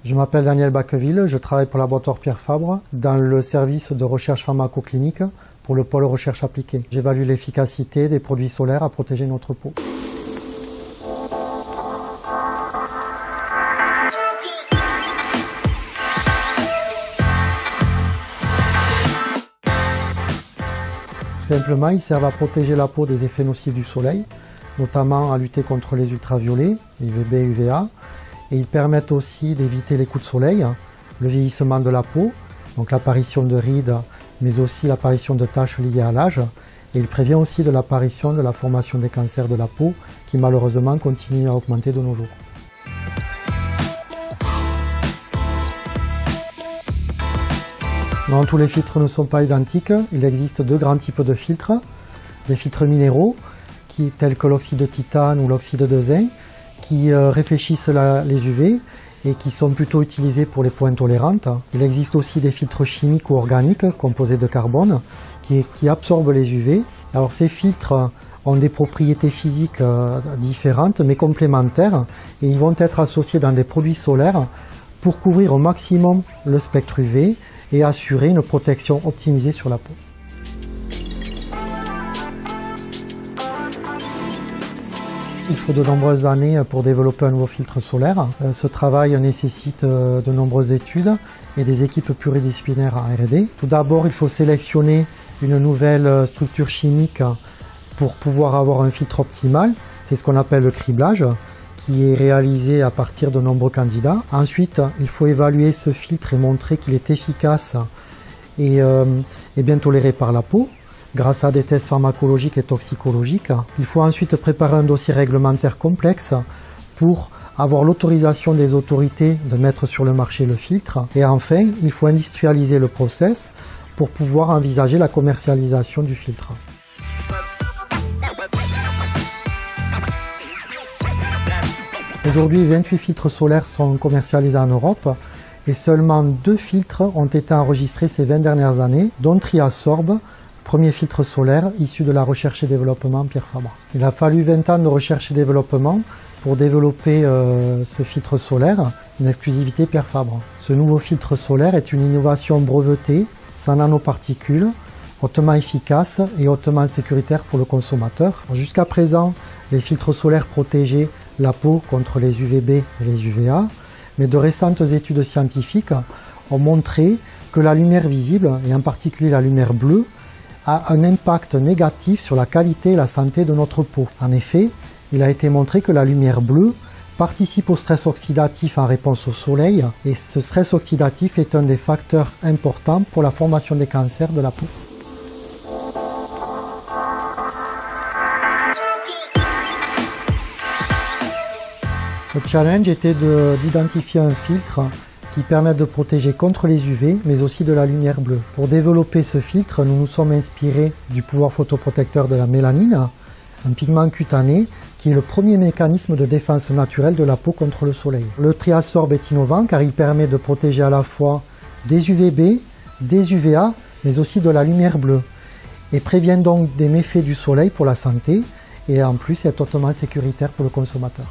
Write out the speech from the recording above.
Je m'appelle Daniel Bacqueville, je travaille pour le laboratoire Pierre Fabre dans le service de recherche pharmacoclinique pour le pôle recherche appliquée. J'évalue l'efficacité des produits solaires à protéger notre peau. Tout simplement, ils servent à protéger la peau des effets nocifs du soleil, notamment à lutter contre les ultraviolets, UVB et UVA. Et ils permettent aussi d'éviter les coups de soleil, le vieillissement de la peau, donc l'apparition de rides, mais aussi l'apparition de taches liées à l'âge. Et il prévient aussi de l'apparition de la formation des cancers de la peau, qui malheureusement continuent à augmenter de nos jours. Non, tous les filtres ne sont pas identiques. Il existe deux grands types de filtres. Des filtres minéraux, tels que l'oxyde de titane ou l'oxyde de zinc, qui réfléchissent les UV et qui sont plutôt utilisés pour les peaux intolérantes. Il existe aussi des filtres chimiques ou organiques composés de carbone qui absorbent les UV. Alors ces filtres ont des propriétés physiques différentes mais complémentaires et ils vont être associés dans des produits solaires pour couvrir au maximum le spectre UV et assurer une protection optimisée sur la peau. Il faut de nombreuses années pour développer un nouveau filtre solaire. Ce travail nécessite de nombreuses études et des équipes pluridisciplinaires en R&D. Tout d'abord, il faut sélectionner une nouvelle structure chimique pour pouvoir avoir un filtre optimal. C'est ce qu'on appelle le criblage, qui est réalisé à partir de nombreux candidats. Ensuite, il faut évaluer ce filtre et montrer qu'il est efficace et bien toléré par la peau, grâce à des tests pharmacologiques et toxicologiques. Il faut ensuite préparer un dossier réglementaire complexe pour avoir l'autorisation des autorités de mettre sur le marché le filtre. Et enfin, il faut industrialiser le process pour pouvoir envisager la commercialisation du filtre. Aujourd'hui, 28 filtres solaires sont commercialisés en Europe et seulement 2 filtres ont été enregistrés ces 20 dernières années, dont Triasorb, premier filtre solaire issu de la recherche et développement Pierre Fabre. Il a fallu 20 ans de recherche et développement pour développer ce filtre solaire, une exclusivité Pierre Fabre. Ce nouveau filtre solaire est une innovation brevetée, sans nanoparticules, hautement efficace et hautement sécuritaire pour le consommateur. Jusqu'à présent, les filtres solaires protégeaient la peau contre les UVB et les UVA, mais de récentes études scientifiques ont montré que la lumière visible, et en particulier la lumière bleue, a un impact négatif sur la qualité et la santé de notre peau. En effet, il a été montré que la lumière bleue participe au stress oxydatif en réponse au soleil et ce stress oxydatif est un des facteurs importants pour la formation des cancers de la peau. Le challenge était d'identifier un filtre qui permettent de protéger contre les UV, mais aussi de la lumière bleue. Pour développer ce filtre, nous nous sommes inspirés du pouvoir photoprotecteur de la mélanine, un pigment cutané qui est le premier mécanisme de défense naturelle de la peau contre le soleil. Le Triasorb est innovant car il permet de protéger à la fois des UVB, des UVA, mais aussi de la lumière bleue et prévient donc des méfaits du soleil pour la santé et en plus est totalement sécuritaire pour le consommateur.